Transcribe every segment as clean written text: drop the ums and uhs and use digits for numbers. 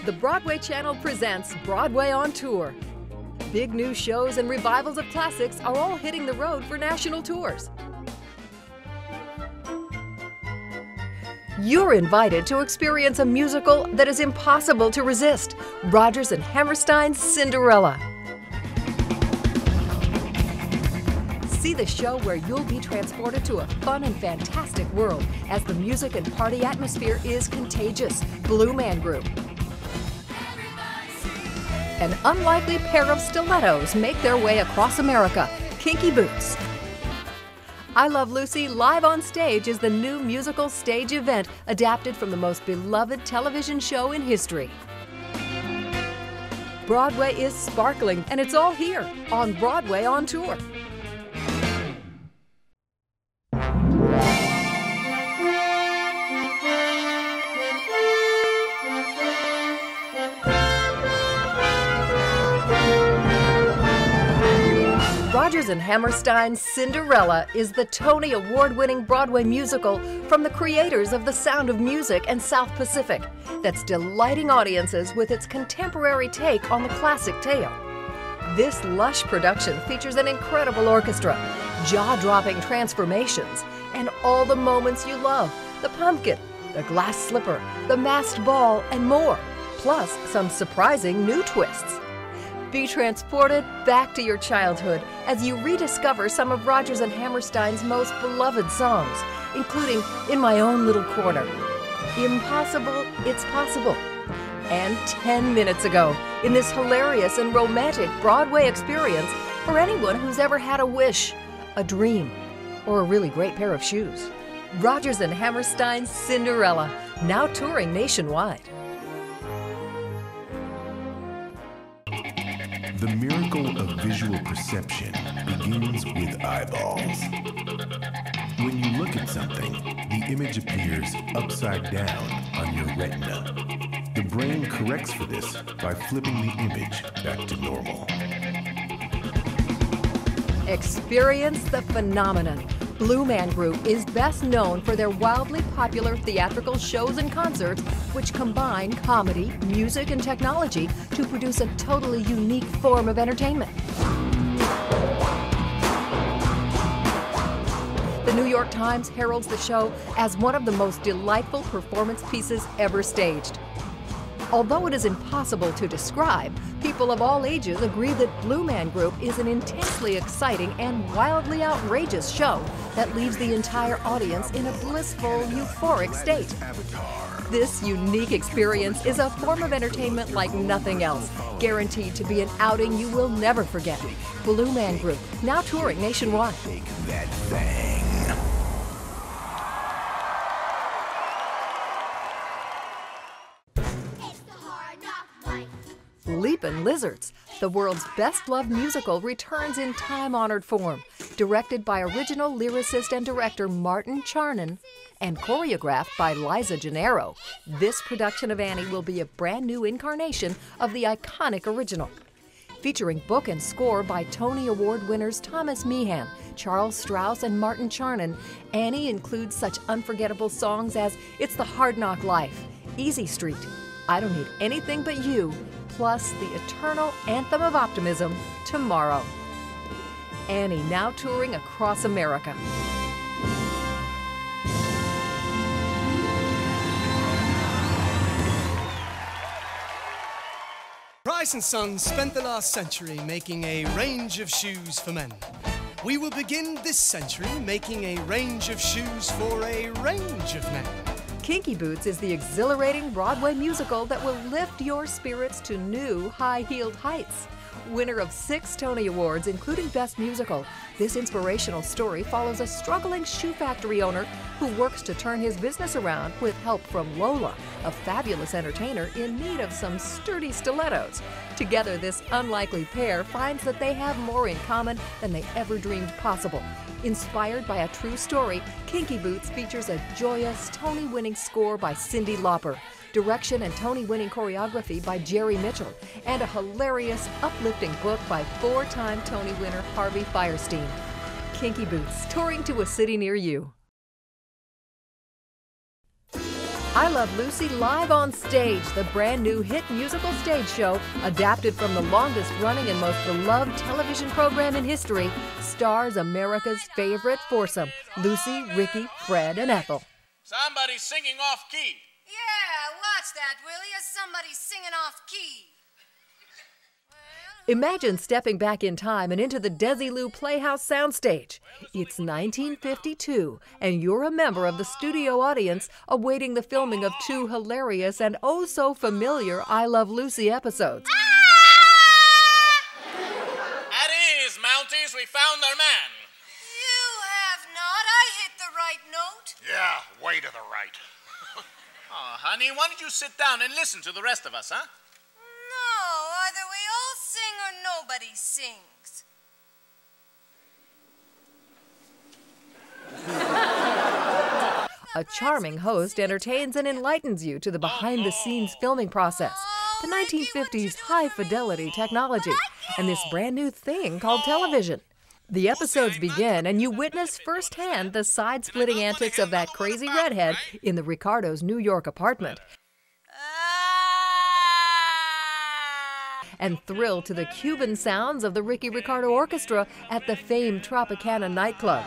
The Broadway Channel presents Broadway on Tour. Big new shows and revivals of classics are all hitting the road for national tours. You're invited to experience a musical that is impossible to resist, Rodgers and Hammerstein's Cinderella. See the show where you'll be transported to a fun and fantastic world as the music and party atmosphere is contagious. Blue Man Group. An unlikely pair of stilettos make their way across America, Kinky Boots. I Love Lucy Live on Stage is the new musical stage event adapted from the most beloved television show in history. Broadway is sparkling, and it's all here on Broadway on Tour. Rodgers and Hammerstein's Cinderella is the Tony Award-winning Broadway musical from the creators of The Sound of Music and South Pacific that's delighting audiences with its contemporary take on the classic tale. This lush production features an incredible orchestra, jaw-dropping transformations, and all the moments you love: the pumpkin, the glass slipper, the masked ball, and more, plus some surprising new twists. Be transported back to your childhood as you rediscover some of Rodgers and Hammerstein's most beloved songs, including In My Own Little Corner, Impossible, It's Possible, and 10 Minutes Ago, in this hilarious and romantic Broadway experience for anyone who's ever had a wish, a dream, or a really great pair of shoes. Rodgers and Hammerstein's Cinderella, now touring nationwide. The miracle of visual perception begins with eyeballs. When you look at something, the image appears upside down on your retina. The brain corrects for this by flipping the image back to normal. Experience the phenomenon. Blue Man Group is best known for their wildly popular theatrical shows and concerts, which combine comedy, music, and technology to produce a totally unique form of entertainment. The New York Times heralds the show as one of the most delightful performance pieces ever staged. Although it is impossible to describe, people of all ages agree that Blue Man Group is an intensely exciting and wildly outrageous show that leaves the entire audience in a blissful, euphoric state. This unique experience is a form of entertainment like nothing else, guaranteed to be an outing you will never forget. Blue Man Group, now touring nationwide. Take that thing. Leapin' Lizards, the world's best-loved musical, returns in time-honored form. Directed by original lyricist and director Martin Charnin and choreographed by Liza Gennaro, this production of Annie will be a brand-new incarnation of the iconic original. Featuring book and score by Tony Award winners Thomas Meehan, Charles Strauss, and Martin Charnin, Annie includes such unforgettable songs as It's the Hard Knock Life, Easy Street, I Don't Need Anything But You, plus the eternal anthem of optimism, Tomorrow. Annie now touring across America. Price & Sons spent the last century making a range of shoes for men. We will begin this century making a range of shoes for a range of men. Kinky Boots is the exhilarating Broadway musical that will lift your spirits to new high-heeled heights. Winner of 6 Tony Awards, including Best Musical, this inspirational story follows a struggling shoe factory owner who works to turn his business around with help from Lola, a fabulous entertainer in need of some sturdy stilettos. Together, this unlikely pair finds that they have more in common than they ever dreamed possible. Inspired by a true story, Kinky Boots features a joyous, Tony-winning score by Cyndi Lauper, direction and Tony-winning choreography by Jerry Mitchell, and a hilarious, uplifting book by 4-time Tony winner Harvey Fierstein. Kinky Boots, touring to a city near you. I Love Lucy live on stage, the brand new hit musical stage show, adapted from the longest running and most beloved television program in history, stars America's favorite foursome, Lucy, Ricky, Fred, and Ethel. Somebody's singing off key. Yeah, watch that, will you? Somebody's singing off key. Imagine stepping back in time and into the Desilu Playhouse soundstage. It's 1952, and you're a member of the studio audience awaiting the filming of two hilarious and oh-so-familiar I Love Lucy episodes. At ease, Mounties, we found our man. You have not. I hit the right note. Yeah, way to the right. Oh, honey, why don't you sit down and listen to the rest of us, huh? No, either we all sing or nobody sings. A charming host entertains and enlightens you to the behind-the-scenes filming process, the 1950s high-fidelity technology, and this brand new thing called television. The episodes begin, and you witness firsthand the side-splitting antics of that crazy redhead in the Ricardo's New York apartment, and thrill to the Cuban sounds of the Ricky Ricardo Orchestra at the famed Tropicana nightclub.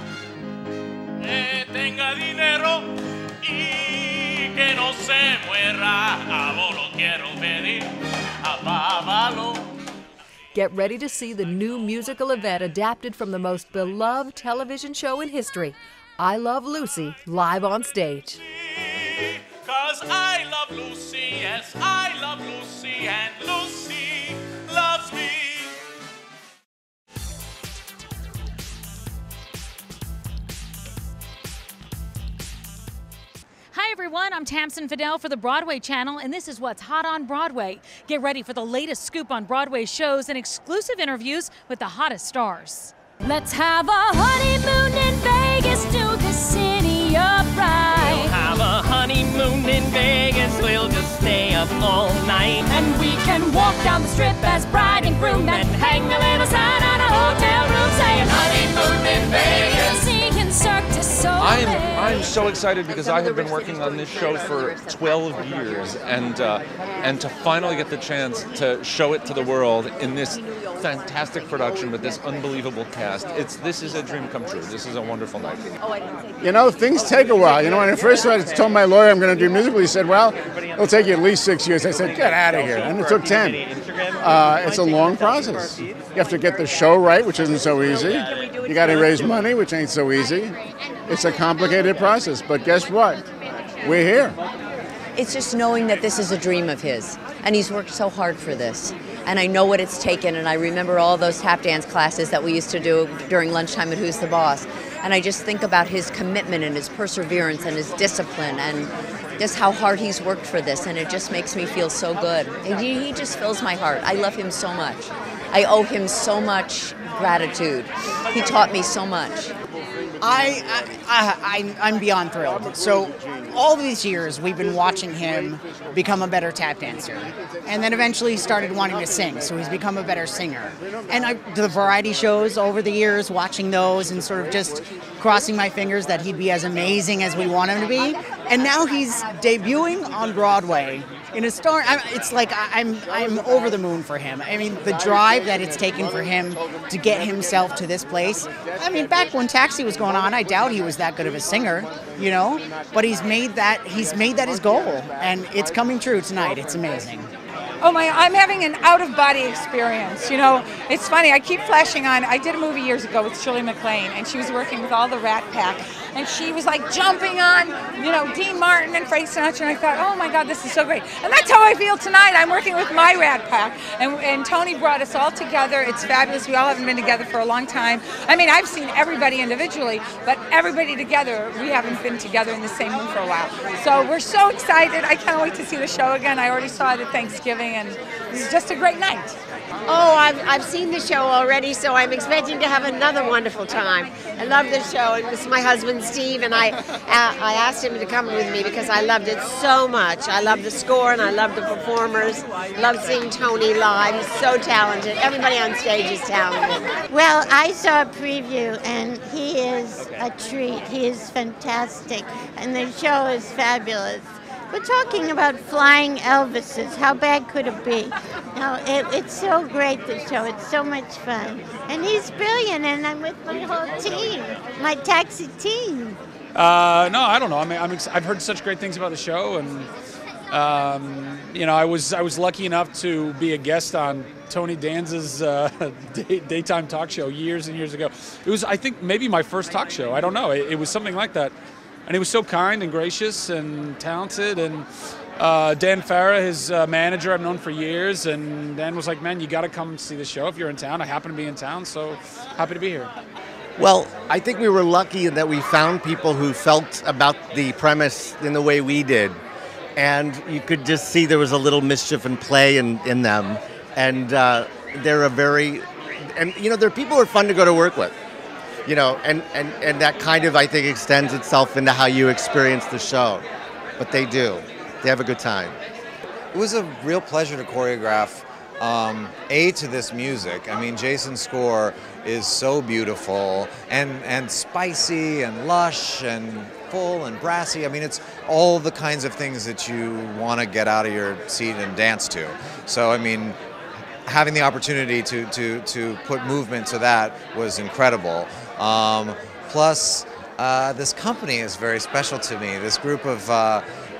Get ready to see the new musical event adapted from the most beloved television show in history, I Love Lucy, live on stage. 'Cause I love Lucy, yes, I love Lucy, and Lucy loves me. Hi everyone, I'm Tamsin Fidel for the Broadway channel, and this is what's hot on Broadway. Get ready for the latest scoop on Broadway shows and exclusive interviews with the hottest stars. Let's have a honeymoon in Vegas, do the city up right. We'll have a honeymoon in Vegas, we'll just stay up all night. And we can walk down the strip as bride and groom, and hang a little sign on a hotel room saying honeymoon in Vegas. Singing Cirque du Soleil. I'm so excited because I have been working on this show for 12 years, and to finally get the chance to show it to the world in this fantastic production with this unbelievable cast. This is a dream come true. This is a wonderful night. You know, things take a while. You know, when I first told my lawyer I'm going to do musical, he said, well, it'll take you at least 6 years. I said, get out of here. And it took 10. It's a long process. You have to get the show right, which isn't so easy. You got to raise money, which ain't so easy. It's a complicated process, but guess what? We're here. It's just knowing that this is a dream of his, and he's worked so hard for this. And I know what it's taken, and I remember all those tap dance classes that we used to do during lunchtime at Who's the Boss. And I just think about his commitment and his perseverance and his discipline and just how hard he's worked for this, and it just makes me feel so good. He just fills my heart. I love him so much. I owe him so much gratitude. He taught me so much. I'm beyond thrilled. So all these years we've been watching him become a better tap dancer, and then eventually he started wanting to sing, so he's become a better singer. And the variety shows over the years, watching those and sort of just crossing my fingers that he'd be as amazing as we want him to be. And now he's debuting on Broadway in a star. It's like I'm over the moon for him. I mean, the drive that it's taken for him to get himself to this place. I mean, back when Taxi was going on, I doubt he was that good of a singer, you know. But he's made that his goal, and it's coming true tonight. It's amazing. Oh my, I'm having an out-of-body experience. You know, it's funny, I keep flashing on. I did a movie years ago with Shirley MacLaine, and she was working with all the Rat Pack, and she was like jumping on, you know, Dean Martin and Frank Sinatra, and I thought, oh my God, this is so great. And that's how I feel tonight. I'm working with my Rat Pack, and Tony brought us all together. It's fabulous. We all haven't been together for a long time. I mean, I've seen everybody individually, but everybody together, we haven't been together in the same room for a while. So we're so excited. I can't wait to see the show again. I already saw it at Thanksgiving, and it's just a great night. Oh, I've seen the show already, so I'm expecting to have another wonderful time. I love the show. It was my husband, Steve, and I asked him to come with me because I loved it so much. I love the score, and I love the performers. Love seeing Tony live. He's so talented. Everybody on stage is talented. Well, I saw a preview, and he is a treat. He is fantastic, and the show is fabulous. We're talking about flying Elvises. How bad could it be? No, it's so great, the show. It's so much fun. And he's brilliant, and I'm with my whole team, my taxi team. No, I don't know. I mean, I've heard such great things about the show, and you know, I was lucky enough to be a guest on Tony Danza's daytime talk show years and years ago. It was, I think, maybe my first talk show. I don't know. It was something like that, and he was so kind and gracious and talented. And Dan Farah, his manager, I've known for years, and Dan was like, "Man, you got to come see the show if you're in town." I happen to be in town, so happy to be here. Well, I think we were lucky in that we found people who felt about the premise in the way we did. And you could just see there was a little mischief and play in them. And they're you know, they're people who are fun to go to work with. You know, and that kind of, I think, extends itself into how you experience the show. But they do. They have a good time. It was a real pleasure to choreograph to this music. I mean, Jason's score is so beautiful and spicy and lush and full and brassy. I mean, it's all the kinds of things that you want to get out of your seat and dance to. So, I mean, having the opportunity to put movement to that was incredible. Plus, this company is very special to me. This group of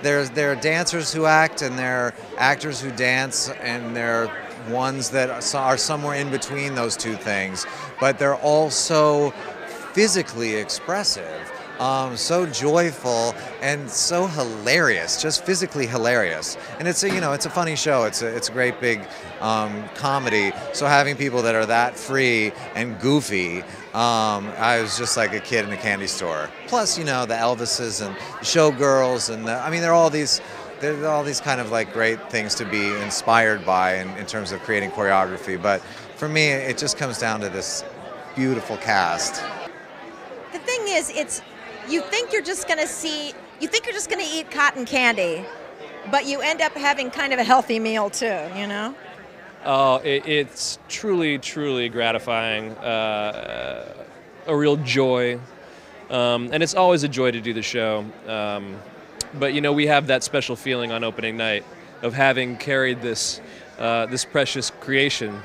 there are dancers who act, and there are actors who dance, and there are ones that are somewhere in between those two things, but they're all so physically expressive, so joyful and so hilarious, just physically hilarious. And it's a funny show. It's a great big comedy. So having people that are that free and goofy, I was just like a kid in a candy store. Plus, you know, the Elvises and the Showgirls, and I mean, there are all these kind of like great things to be inspired by in terms of creating choreography. But for me, it just comes down to this beautiful cast. The thing is, you think you're just going to eat cotton candy, but you end up having kind of a healthy meal too, you know? Oh, it's truly, truly gratifying, a real joy, and it's always a joy to do the show. But you know, we have that special feeling on opening night of having carried this precious creation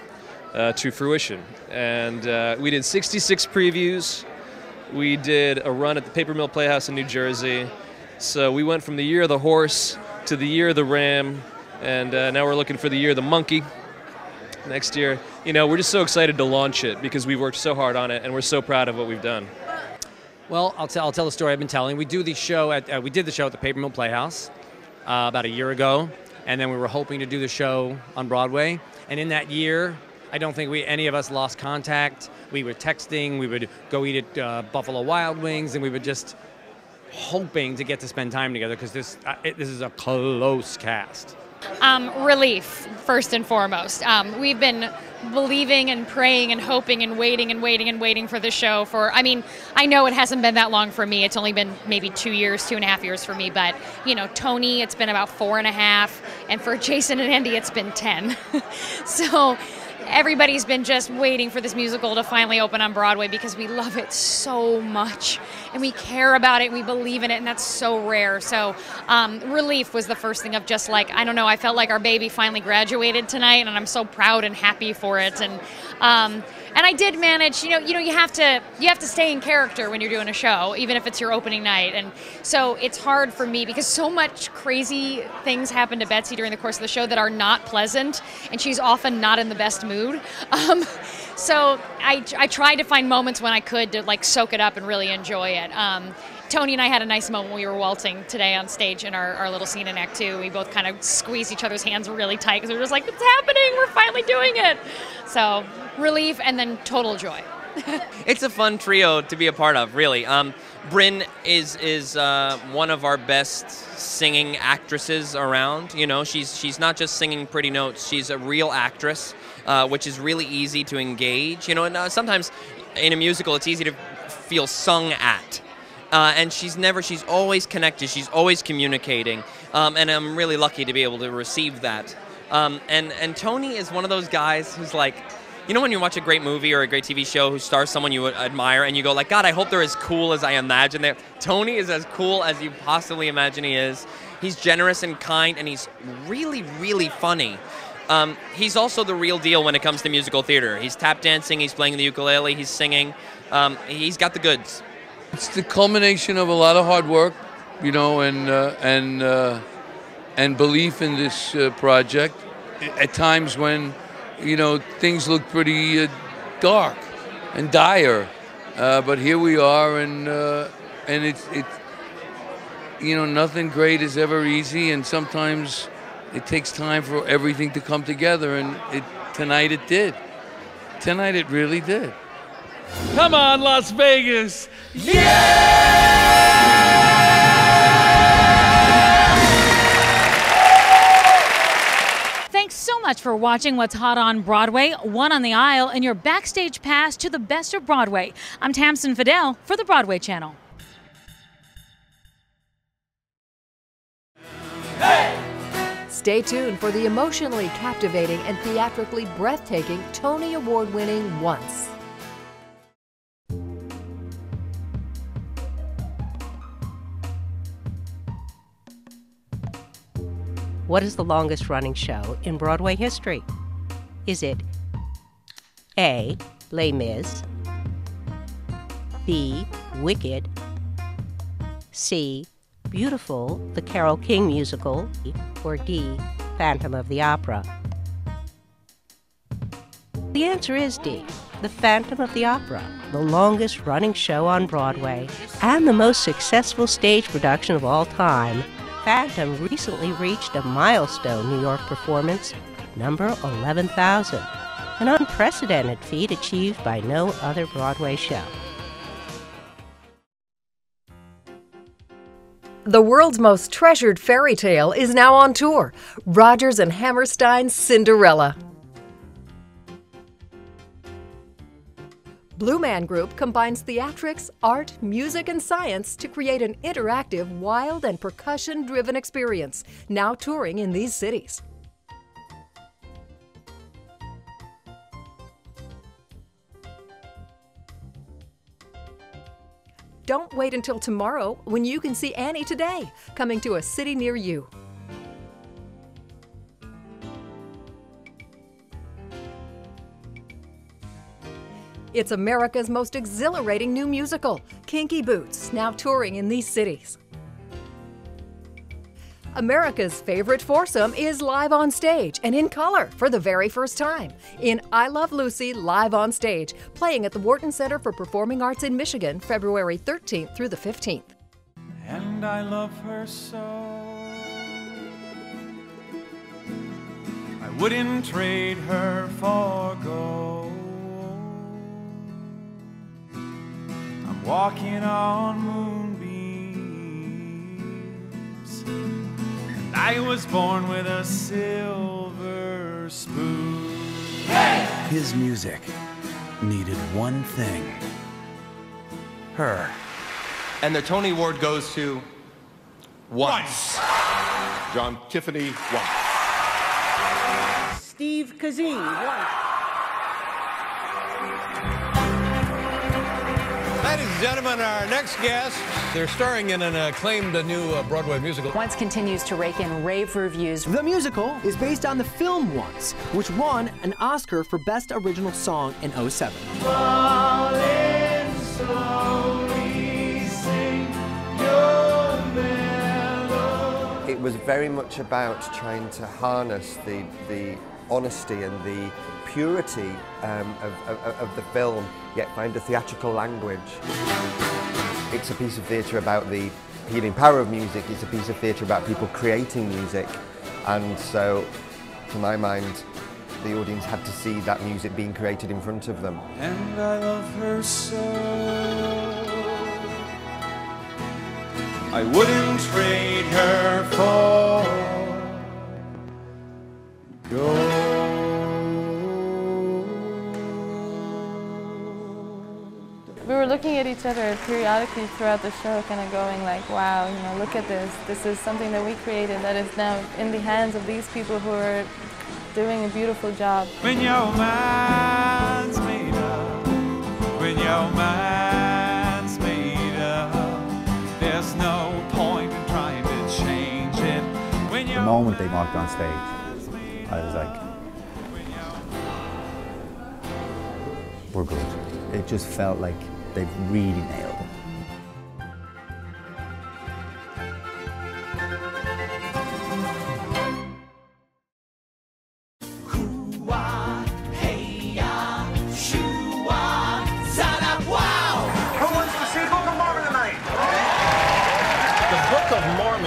to fruition. And we did 66 previews. We did a run at the Paper Mill Playhouse in New Jersey. So we went from the year of the horse to the year of the ram, and now we're looking for the year of the monkey next year. You know, we're just so excited to launch it because we worked so hard on it, and we're so proud of what we've done. Well, I'll tell the story I've been telling. We did the show at the Paper Mill Playhouse about a year ago, and then we were hoping to do the show on Broadway. And in that year, I don't think any of us lost contact. We were texting. We would go eat at Buffalo Wild Wings, and we were just hoping to get to spend time together because this is a close cast. Relief, first and foremost. We've been believing and praying and hoping and waiting and waiting and waiting for the show for, I mean, I know it hasn't been that long for me. It's only been maybe 2.5 years for me, but, you know, Tony, it's been about 4.5, and for Jason and Andy, it's been 10. So everybody's been just waiting for this musical to finally open on Broadway because we love it so much and we care about it and we believe in it, and that's so rare. So relief was the first thing of just like, I don't know, I felt like our baby finally graduated tonight, and I'm so proud and happy for it. And I did manage, you have to stay in character when you're doing a show, even if it's your opening night. And so it's hard for me because so much crazy things happen to Betsy during the course of the show that are not pleasant, and she's often not in the best mood. So I tried to find moments when I could to like soak it up and really enjoy it. Tony and I had a nice moment when we were waltzing today on stage in our little scene in Act 2. We both kind of squeezed each other's hands really tight because we were just like, it's happening, we're finally doing it. So relief and then total joy. It's a fun trio to be a part of, really. Bryn is one of our best singing actresses around. You know, she's not just singing pretty notes, she's a real actress, which is really easy to engage. You know, and sometimes in a musical it's easy to feel sung at. And she's always connected, she's always communicating, and I'm really lucky to be able to receive that. And Tony is one of those guys who's like, you know when you watch a great movie or a great TV show who stars someone you admire and you go like, God, I hope they're as cool as I imagine they are. Tony is as cool as you possibly imagine he is. He's generous and kind, and he's really, really funny. He's also the real deal when it comes to musical theater. He's tap dancing, he's playing the ukulele, he's singing. He's got the goods. It's the culmination of a lot of hard work, you know, and belief in this project. At times when, you know, things look pretty dark and dire, but here we are, and it's you know, nothing great is ever easy, and sometimes it takes time for everything to come together, and tonight it did. Tonight it really did. Come on, Las Vegas! Thanks so much for watching What's Hot on Broadway, One on the Aisle, and your backstage pass to the best of Broadway. I'm Tamsin Fidel for the Broadway Channel. Stay tuned for the emotionally captivating and theatrically breathtaking Tony Award-winning Once. What is the longest running show in Broadway history? Is it A, Les Mis, B, Wicked, C, Beautiful, the Carole King musical, or D, Phantom of the Opera? The answer is D, the Phantom of the Opera, the longest running show on Broadway and the most successful stage production of all time. Phantom recently reached a milestone New York performance, number 11,000, an unprecedented feat achieved by no other Broadway show. The world's most treasured fairy tale is now on tour, Rodgers and Hammerstein's Cinderella. Blue Man Group combines theatrics, art, music, and science to create an interactive, wild, and percussion-driven experience, now touring in these cities. Don't wait until tomorrow when you can see Annie today, coming to a city near you. It's America's most exhilarating new musical, Kinky Boots, now touring in these cities. America's favorite foursome is live on stage and in color for the very first time in I Love Lucy Live on Stage, playing at the Wharton Center for Performing Arts in Michigan, February 13th through the 15th. And I love her so, I wouldn't trade her for gold. I'm walking on moonbeams, and I was born with a silver spoon. Hey! His music needed one thing. Her. And the Tony Award goes to Once. John Tiffany Once. Steve Kazee Once. Ladies and gentlemen, our next guest, they're starring in an acclaimed new Broadway musical. Once continues to rake in rave reviews. The musical is based on the film Once, which won an Oscar for Best Original Song in '07. Falling slowly, sing your melody. It was very much about trying to harness the honesty and the purity of the film, yet find a theatrical language. It's a piece of theatre about the healing power of music. It's a piece of theatre about people creating music, and so, to my mind, the audience had to see that music being created in front of them. And I love her so, I wouldn't trade her for gold. We were looking at each other periodically throughout the show, kind of going like, wow, you know, look at this. This is something that we created that is now in the hands of these people who are doing a beautiful job. When you're mine. your mind's made up, there's no point in trying to change it. When The moment they walked on stage, I was like, we're good. It just felt like they've really nailed it.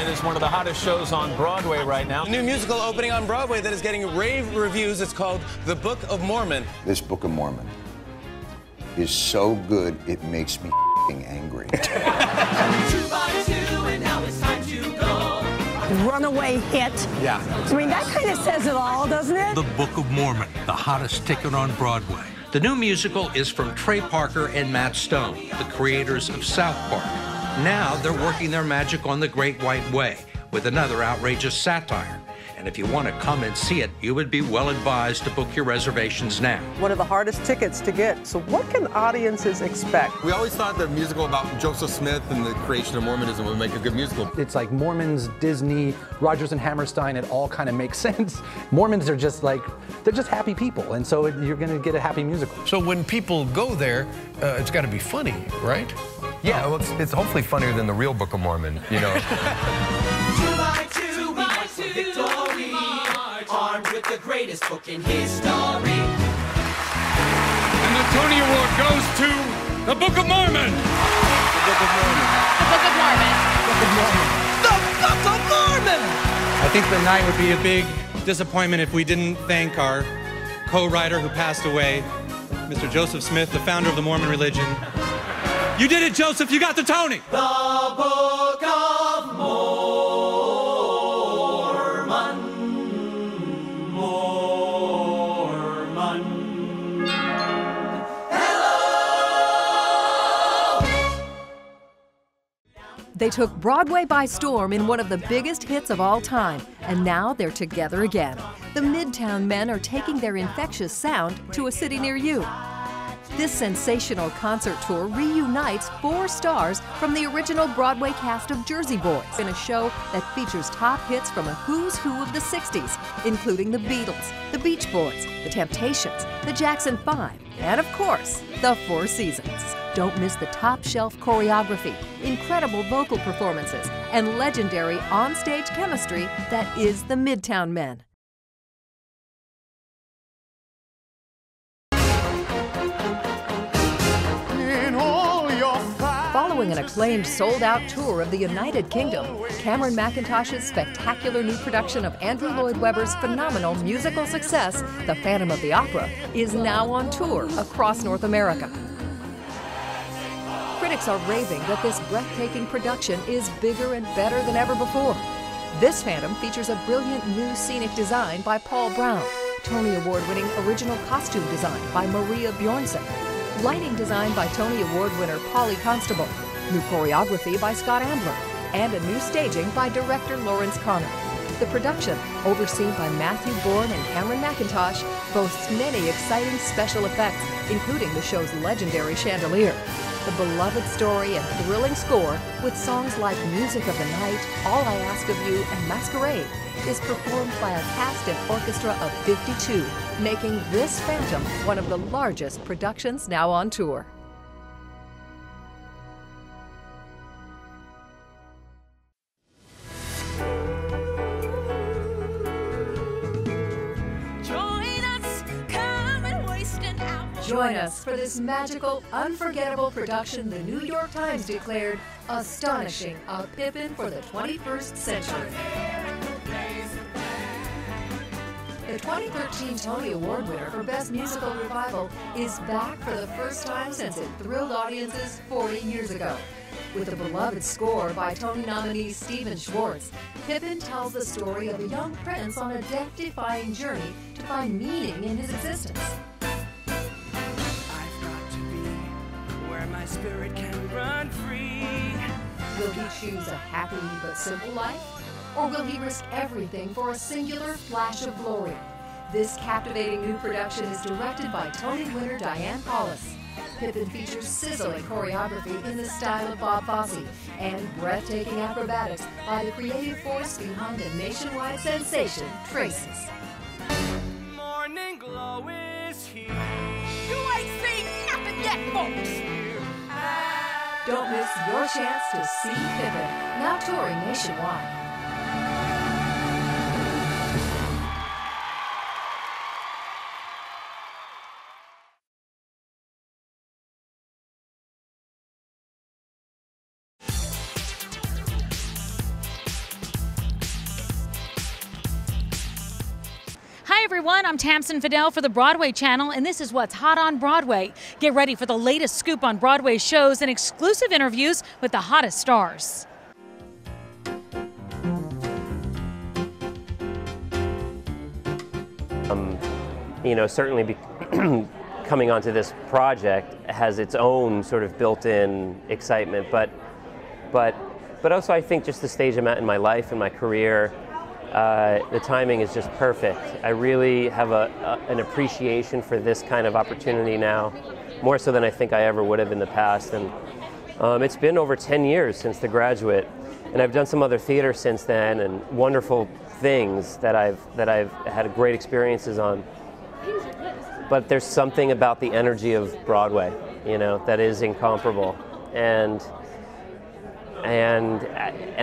Is one of the hottest shows on Broadway right now. A new musical opening on Broadway that is getting rave reviews. It's called The Book of Mormon. This Book of Mormon is so good, it makes me angry. 2 by 2, and now it's time to go. Runaway hit. Yeah. I mean, that kind of says it all, doesn't it? The Book of Mormon, the hottest ticket on Broadway. The new musical is from Trey Parker and Matt Stone, the creators of South Park. Now they're working their magic on the Great White Way with another outrageous satire. And if you want to come and see it, you would be well advised to book your reservations now. One of the hardest tickets to get. So what can audiences expect? We always thought the musical about Joseph Smith and the creation of Mormonism would make a good musical. It's like Mormons, Disney, Rodgers and Hammerstein, it all kind of makes sense. Mormons are just like, they're just happy people, and so you're going to get a happy musical. So when people go there, it's got to be funny, right? Yeah, well, it's hopefully funnier than the real Book of Mormon, you know. 2 by 2, we march for victory, armed with the greatest book in history. And the Tony Award goes to the Book of Mormon. The Book of Mormon. The Book of Mormon. Book of Mormon. The Book of Mormon! I think the night would be a big disappointment if we didn't thank our co-writer who passed away, Mr. Joseph Smith, the founder of the Mormon religion. You did it, Joseph. You got the Tony. The Book of Mormon. Mormon. Hello! They took Broadway by storm in one of the biggest hits of all time, and now they're together again. The Midtown Men are taking their infectious sound to a city near you. This sensational concert tour reunites 4 stars from the original Broadway cast of Jersey Boys in a show that features top hits from a who's who of the 60s, including the Beatles, the Beach Boys, the Temptations, the Jackson 5, and of course, the Four Seasons. Don't miss the top-shelf choreography, incredible vocal performances, and legendary on-stage chemistry that is the Midtown Men. Following an acclaimed sold-out tour of the United Kingdom, Cameron Mackintosh's spectacular new production of Andrew Lloyd Webber's phenomenal musical success, The Phantom of the Opera, is now on tour across North America. Critics are raving that this breathtaking production is bigger and better than ever before. This Phantom features a brilliant new scenic design by Paul Brown, Tony Award-winning original costume design by Maria Bjornson, lighting design by Tony Award winner Polly Constable, new choreography by Scott Ambler, and a new staging by director Lawrence Connor. The production, overseen by Matthew Bourne and Cameron Mackintosh, boasts many exciting special effects, including the show's legendary chandelier. The beloved story and thrilling score, with songs like Music of the Night, All I Ask of You, and Masquerade, is performed by a cast and orchestra of 52, making this Phantom one of the largest productions now on tour. Join us for this magical, unforgettable production the New York Times declared astonishing, a Pippin for the 21st century. The 2013 Tony Award winner for Best Musical Revival is back for the first time since it thrilled audiences 40 years ago. With a beloved score by Tony nominee Stephen Schwartz, Pippin tells the story of a young prince on a death-defying journey to find meaning in his existence. My spirit can run free. Will he choose a happy but simple life? Or will he risk everything for a singular flash of glory? This captivating new production is directed by Tony winner Diane Paulus. Pippin features sizzling choreography in the style of Bob Fosse and breathtaking acrobatics by the creative force behind the nationwide sensation, Traces. Morning glow is here. You ain't seen nothing yet, folks! Don't miss your chance to see Pippin, now touring nationwide. Hi everyone, I'm Tamsin Fidel for the Broadway channel, and this is what's hot on Broadway. Get ready for the latest scoop on Broadway shows and exclusive interviews with the hottest stars. You know, certainly coming onto this project has its own sort of built-in excitement, but also I think just the stage I'm at in my life and my career, the timing is just perfect. I really have an appreciation for this kind of opportunity now, more so than I think I ever would have in the past. And it's been over 10 years since The Graduate, and I've done some other theater since then, and wonderful things that I've had great experiences on. But there's something about the energy of Broadway, you know, that is incomparable. And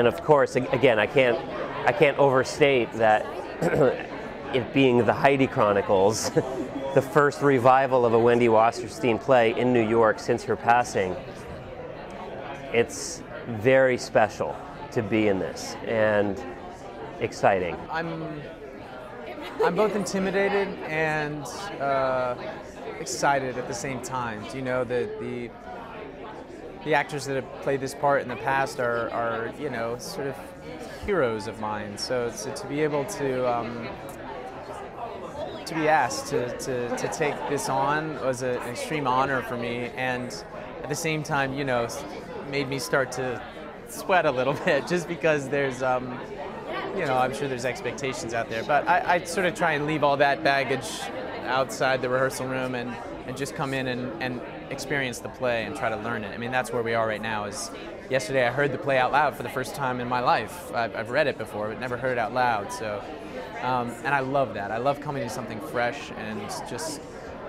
of course, again, I can't overstate that it being the Heidi Chronicles, the first revival of a Wendy Wasserstein play in New York since her passing. It's very special to be in this and exciting. I'm both intimidated and excited at the same time. You know, the actors that have played this part in the past are you know, sort of heroes of mine. So to be able to be asked to take this on was an extreme honor for me, and at the same time, you know, made me start to sweat a little bit, just because there's you know, I'm sure there's expectations out there, but I sort of try and leave all that baggage outside the rehearsal room and just come in and experience the play and try to learn it. I mean, that's where we are right now. Is yesterday I heard the play out loud for the first time in my life. I've read it before, but never heard it out loud. So, and I love that. I love coming to something fresh and just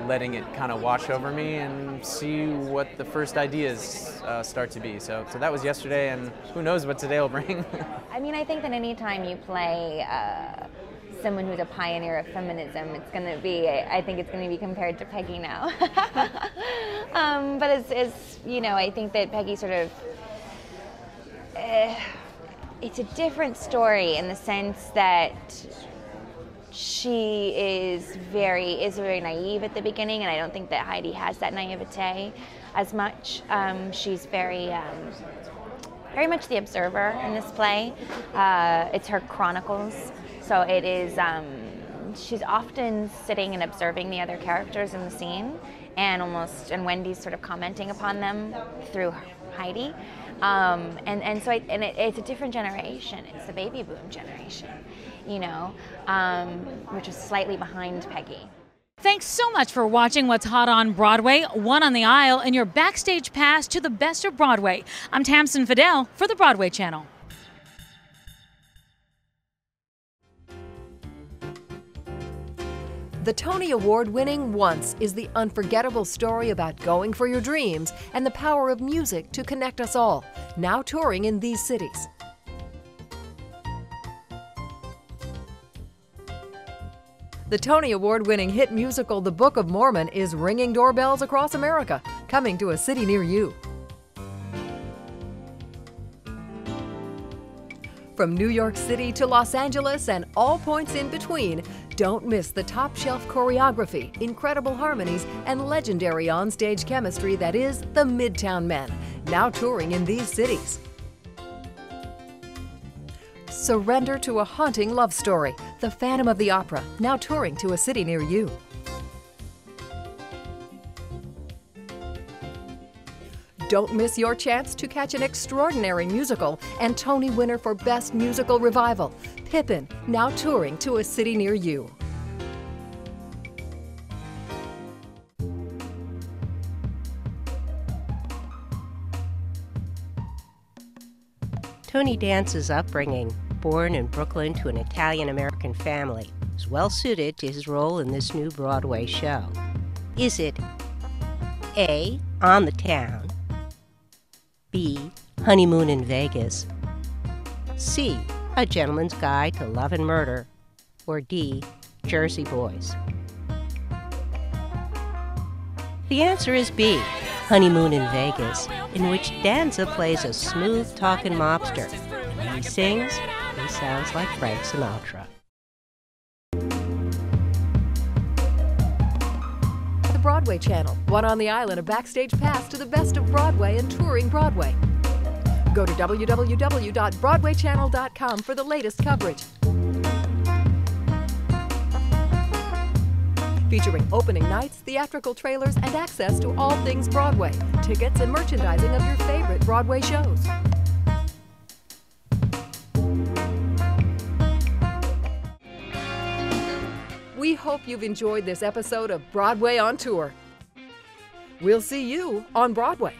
letting it kind of wash over me and see what the first ideas start to be. So that was yesterday, and who knows what today will bring. I mean, I think that anytime you play someone who's a pioneer of feminism, it's going to be, I think it's going to be compared to Peggy now. But as you know, I think that Peggy sort of, it's a different story in the sense that she is very naive at the beginning, and I don't think that Heidi has that naivete as much. She's very much the observer in this play. It's her chronicles, so it is. She's often sitting and observing the other characters in the scene, and Wendy's sort of commenting upon them through Heidi. It's a different generation. It's the baby boom generation, you know, which is slightly behind Peggy. Thanks so much for watching What's Hot on Broadway, One on the Aisle, and your backstage pass to the best of Broadway. I'm Tamsin Fidel for the Broadway channel. The Tony Award-winning Once is the unforgettable story about going for your dreams and the power of music to connect us all, now touring in these cities. The Tony Award-winning hit musical The Book of Mormon is ringing doorbells across America, coming to a city near you. From New York City to Los Angeles and all points in between, don't miss the top-shelf choreography, incredible harmonies, and legendary onstage chemistry that is the Midtown Men, now touring in these cities. Surrender to a haunting love story, The Phantom of the Opera, now touring to a city near you. Don't miss your chance to catch an extraordinary musical and Tony winner for Best Musical Revival, Pippin, now touring to a city near you. Tony Danza's upbringing, born in Brooklyn to an Italian-American family, is well suited to his role in this new Broadway show. Is it A, On the Town, B, Honeymoon in Vegas, C, A Gentleman's Guide to Love and Murder, or D, Jersey Boys? The answer is B, Honeymoon in Vegas, in which Danza plays a smooth-talking mobster. When he sings, he sounds like Frank Sinatra. The Broadway Channel, one on the island, a backstage pass to the best of Broadway and touring Broadway. Go to www.broadwaychannel.com for the latest coverage. Featuring opening nights, theatrical trailers, and access to all things Broadway, tickets and merchandising of your favorite Broadway shows. We hope you've enjoyed this episode of Broadway on Tour. We'll see you on Broadway.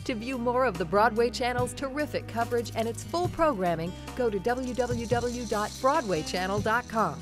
To view more of the Broadway Channel's terrific coverage and its full programming, go to www.broadwaychannel.com.